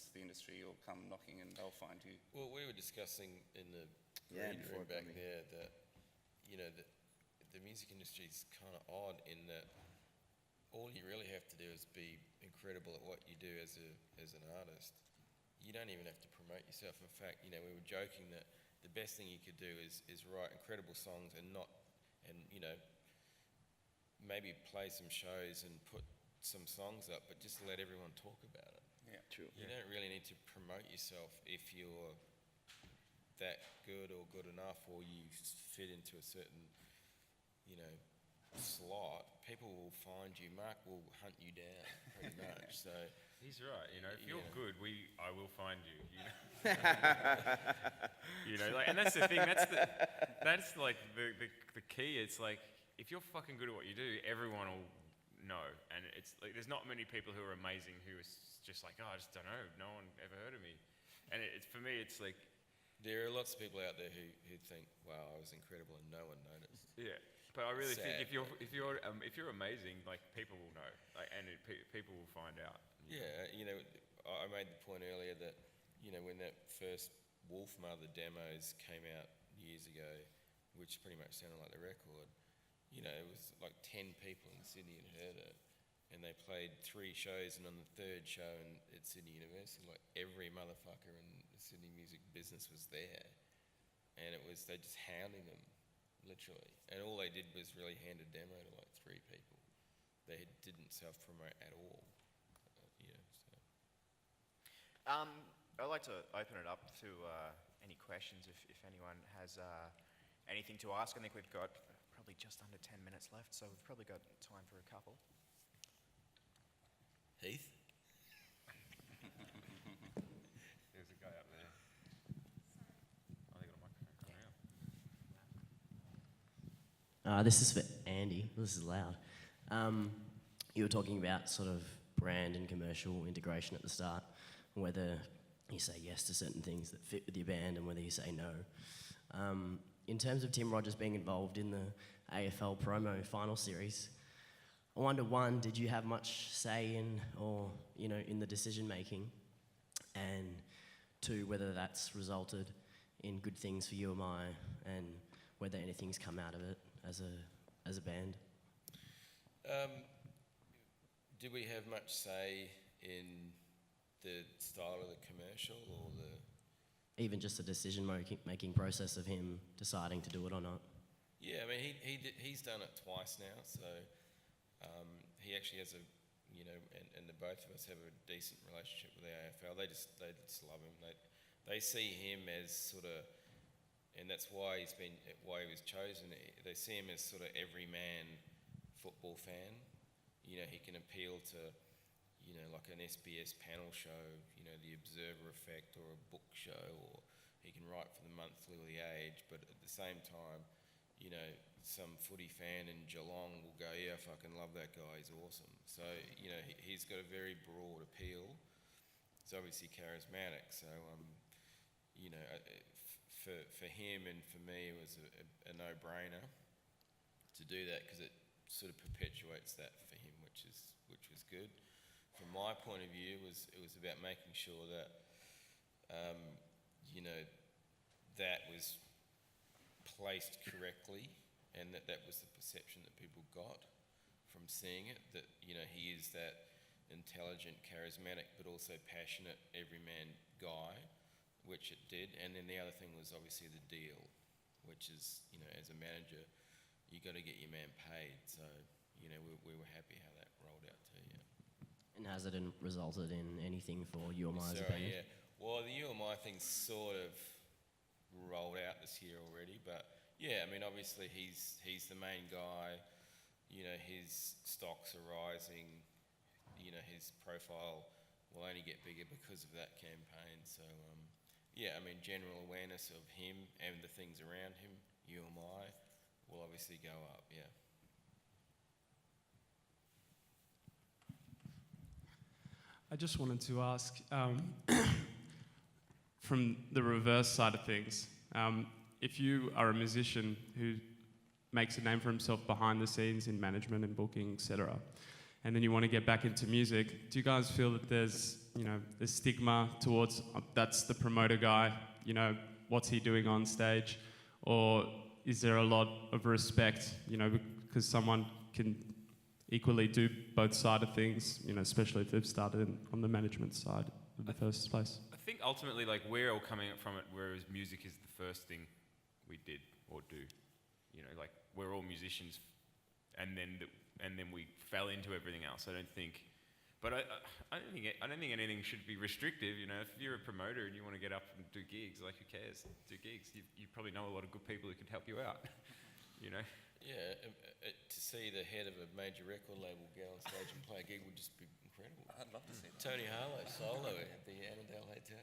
once the industry will come knocking and they'll find you. Well, we were discussing in the green room back there that, you know, the music industry is kind of odd in that all you really have to do is be incredible at what you do as an artist. You don't even have to promote yourself. In fact, you know, we were joking that the best thing you could do is write incredible songs and you know, maybe play some shows and put some songs up, but just let everyone talk about it. Yeah, true. You don't really need to promote yourself if you're that good or good enough, or you fit into a certain, you know, slot. People will find you. Mark will hunt you down pretty much. So he's right. You know, if you're good, I will find you. You know, you know, like, and that's the thing. That's like the key. It's like if you're fucking good at what you do, everyone will know. And it's like there's not many people who are amazing who are just like, oh, I just don't know. No one ever heard of me. And it's for me, it's like there are lots of people out there who think, wow, I was incredible and no one noticed. Yeah. But I really think if you're amazing, like people will know, like, and people will find out. Yeah, you know, I made the point earlier that, you know, when that first Wolf Mother demos came out years ago, which pretty much sounded like the record, you know, it was like 10 people in Sydney had heard it, and they played 3 shows, and on the 3rd show at Sydney University, like every motherfucker in the Sydney music business was there, and they just hounding them. Literally, and all they did was really hand a demo to like 3 people. They didn't self-promote at all. I'd like to open it up to any questions if anyone has anything to ask. I think we've got probably just under 10 minutes left, so we've probably got time for a couple. Heath? There's a guy up there. Oh, they got a microphone coming out. This is for Andy. This is loud. You were talking about sort of brand and commercial integration at the start, whether you say yes to certain things that fit with your band and whether you say no. In terms of Tim Rogers being involved in the AFL promo final series, I wonder, one, did you have much say in, or, you know, in the decision making? And 2, whether that's resulted in good things for UMI and whether anything's come out of it as a band? Did we have much say in the style of the commercial or the... Even just the decision-making process of him deciding to do it or not? Yeah, I mean, he's done it twice now, so he actually has a, you know, and the both of us have a decent relationship with the AFL. They just love him. They see him as sort of, and that's why why he was chosen. They see him as sort of everyman football fan. You know, he can appeal to, you know, like an SBS panel show, you know, the Observer Effect, or a book show, or he can write for the Monthly or the Age, but at the same time, you know, some footy fan in Geelong will go, yeah, I fucking love that guy, he's awesome. So, you know, he's got a very broad appeal. He's obviously charismatic, so, you know, for him and for me, it was a no-brainer to do that, because it sort of perpetuates that for him, which was good. From my point of view, it was about making sure that, you know, that was placed correctly, and that was the perception that people got from seeing it, that, you know, he is that intelligent, charismatic, but also passionate, everyman guy, which it did. And then the other thing was obviously the deal, which is, you know, as a manager, you got to get your man paid. So, you know, we were happy how that rolled out too, yeah. And has it resulted in anything for UMI as a band? Yeah. Well, the UMI thing's sort of rolled out this year already, but yeah, I mean, obviously he's the main guy. You know, his stocks are rising. You know, his profile will only get bigger because of that campaign. So, yeah, I mean, general awareness of him and the things around him, UMI, will obviously go up, yeah. I just wanted to ask, from the reverse side of things, if you are a musician who makes a name for himself behind the scenes in management and booking, etc., and then you want to get back into music, do you guys feel that there's a stigma towards that's the promoter guy, what's he doing on stage? Or is there a lot of respect, because someone can equally do both sides of things, especially if they've started on the management side in the first place? I think ultimately, like, we're all coming from it, whereas music is the first thing we did or do. Like, we're all musicians, and then we fell into everything else. I don't think I don't think anything should be restrictive. If you're a promoter and you want to get up and do gigs, like, who cares? Do gigs. You probably know a lot of good people who can help you out. Yeah, to see the head of a major record label go on stage and play a gig would just be incredible. I'd love to see that. Tony Harlow solo at the Annandale Hotel.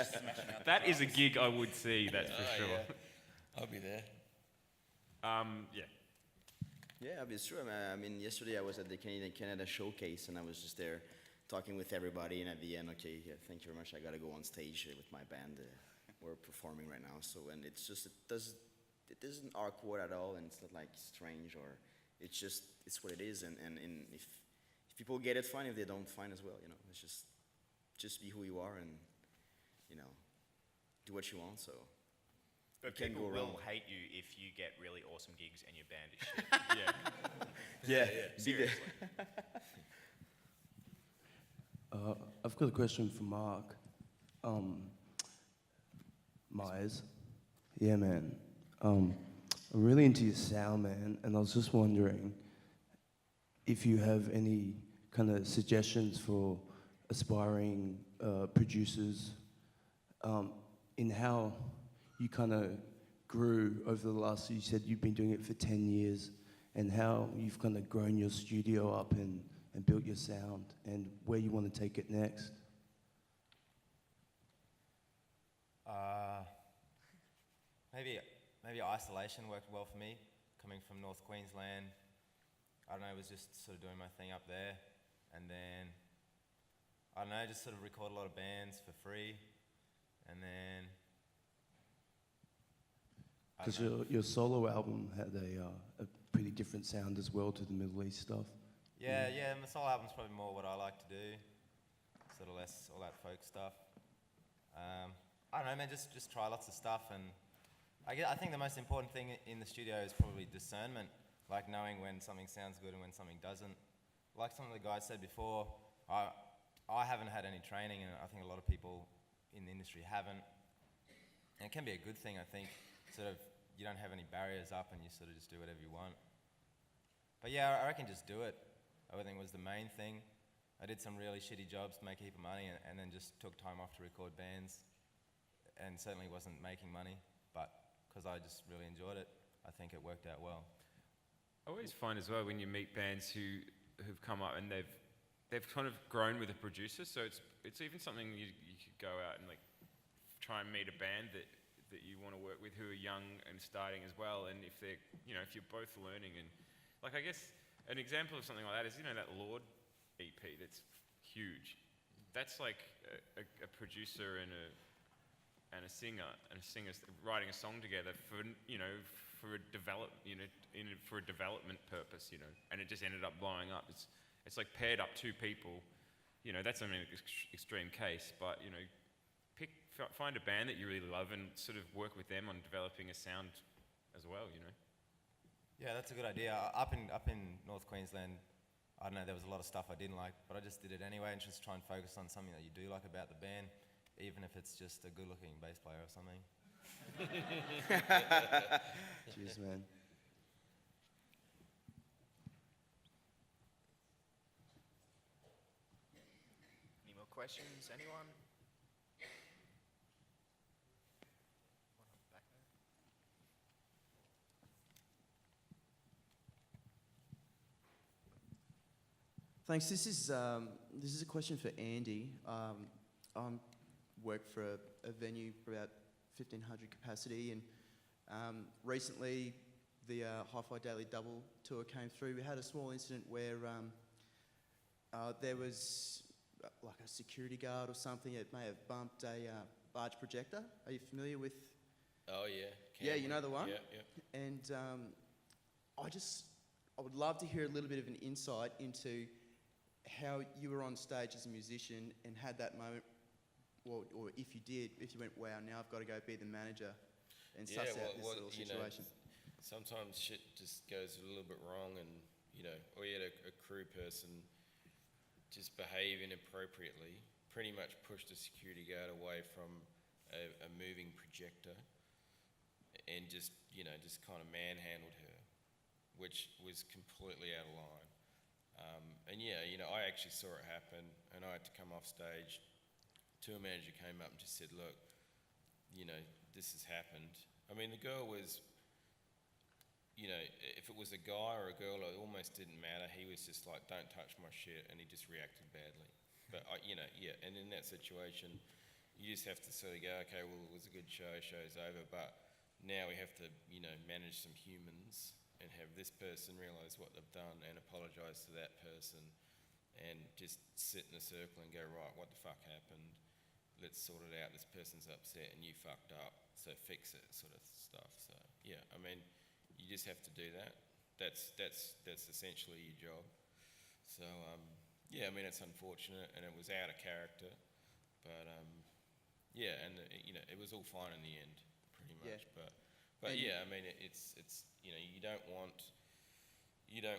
Smashing out the That is a drums. gig I would see. That's for sure. Yeah. I'll be there. Yeah. Yeah, it's true. I mean, yesterday I was at the Canada Showcase, and I was just there talking with everybody, and at the end, okay, yeah, thank you very much. I got to go on stage with my band. We're performing right now, so, and it's just, it isn't awkward at all, and it's not like strange, or it's just, it's what it is, and if people get it, fine. If they don't, fine as well, it's just be who you are, and, do what you want, so. But You can't people go will wrong. hate you if you get really awesome gigs and your band is shit. Yeah. Seriously. I've got a question for Mark. Myers. Yeah, man. I'm really into your sound, man, and I was just wondering if you have any kind of suggestions for aspiring producers in how you kind of grew over the last, you said you've been doing it for 10 years, and how you've kind of grown your studio up and built your sound, and where you want to take it next. Maybe isolation worked well for me, coming from North Queensland. I don't know, I was just sort of doing my thing up there, and then, I don't know, just sort of record a lot of bands for free, and then, I Because don't know. your solo album had a pretty different sound as well to the Middle East stuff. Yeah, my solo album's probably more what I like to do, sort of less all that folk stuff. I don't know, man, just try lots of stuff, and I think the most important thing in the studio is probably discernment, like knowing when something sounds good and when something doesn't. Like some of the guys said before, I haven't had any training, and I think a lot of people in the industry haven't. And it can be a good thing, I think, sort of, you don't have any barriers up and you sort of just do whatever you want. But yeah, I reckon just do it, I think was the main thing. I did some really shitty jobs to make a heap of money, and then just took time off to record bands, and certainly wasn't making money, but because I just really enjoyed it, I think it worked out well. I always find as well when you meet bands who've come up and they've kind of grown with a producer, so it's even something you could go out and like try and meet a band that you want to work with who are young and starting as well, and if they're, if you're both learning, and like, I guess an example of something like that is, that Lord EP that's huge. That's like a producer and a singer writing a song together for a development purpose, and it just ended up blowing up. It's like paired up two people, that's an extreme case, but find a band that you really love and sort of work with them on developing a sound as well, Yeah, that's a good idea. Up in North Queensland, I don't know, there was a lot of stuff I didn't like, but I just did it anyway, and just try and focus on something that you do like about the band, even if it's just a good-looking bass player or something. Cheers, man. Any more questions? Anyone? One up back there. Thanks. This is a question for Andy. I work for a venue for about 1,500 capacity, and recently the Hi-Fi Daily Double tour came through. We had a small incident where there was like a security guard or something that may have bumped a large projector. Are you familiar with? Oh, yeah. Yeah, you know the one? Yeah. And I would love to hear a little bit of an insight into how you were on stage as a musician and had that moment, or if you did, if you went, wow, now I've got to go be the manager and suss out this little situation. Sometimes shit just goes a little bit wrong, and or you had a crew person just behave inappropriately, pretty much pushed a security guard away from a moving projector, and just kind of manhandled her, which was completely out of line. I actually saw it happen, and I had to come off stage. Tour manager came up and just said, look, this has happened. I mean, the girl was, if it was a guy or a girl, it almost didn't matter. He was just like, don't touch my shit, and he just reacted badly. But, and in that situation, you just have to sort of go, okay, well, it was a good show, show's over, but now we have to, manage some humans and have this person realise what they've done and apologise to that person and just sit in a circle and go, right, what the fuck happened? Let's sort it out. This person's upset and you fucked up, so fix it, sort of stuff. So, yeah, I mean, you just have to do that. That's essentially your job. So, I mean, it's unfortunate and it was out of character, but it was all fine in the end, pretty much. Yeah. But I mean, it's you don't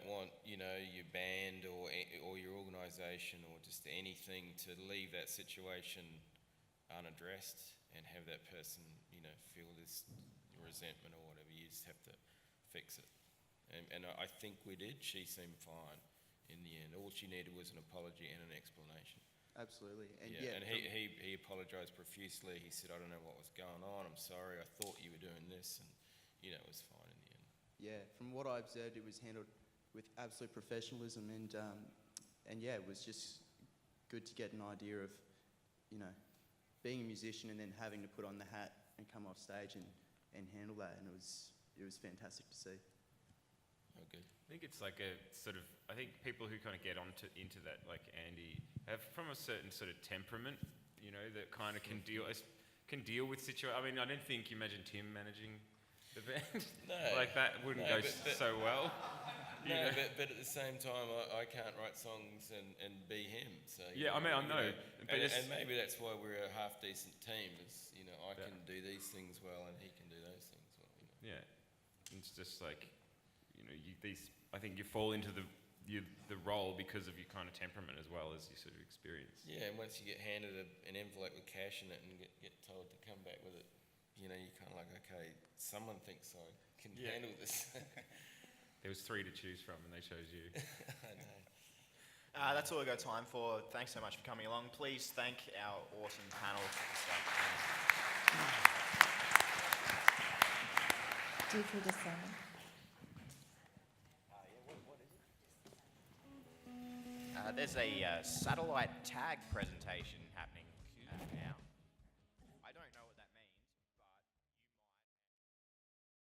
want your band or your organisation or just anything to leave that situation unaddressed and have that person feel this resentment or whatever. You just have to fix it, and I think we did. She seemed fine in the end. All she needed was an apology and an explanation. Absolutely. And and he apologised profusely. He said, I don't know what was going on, I'm sorry, I thought you were doing this, and it was fine in the end. Yeah, from what I observed, it was handled with absolute professionalism, and it was just good to get an idea of, being a musician and then having to put on the hat and come off stage and handle that, and it was fantastic to see. Oh, good. I think it's like a sort of, I think people who kind of get into that, like Andy, have from a certain sort of temperament, that kind of can deal with situations. I mean, I don't think you imagine Tim managing the band. No. Like that wouldn't go so well. No, but at the same time, I can't write songs and be him. So yeah, I mean, I know. But and maybe that's why we're a half decent team. Is I can do these things well and he can do those things well. Yeah, it's just like I think you fall into the role because of your kind of temperament as well as your sort of experience. Yeah, and once you get handed an envelope with cash in it and get told to come back with it, you're kind of like, okay, someone thinks I can handle this. There was 3 to choose from, and they chose you. I know. That's all we've got time for. Thanks so much for coming along. Please thank our awesome panel. Do for the song. There's a satellite tag presentation happening.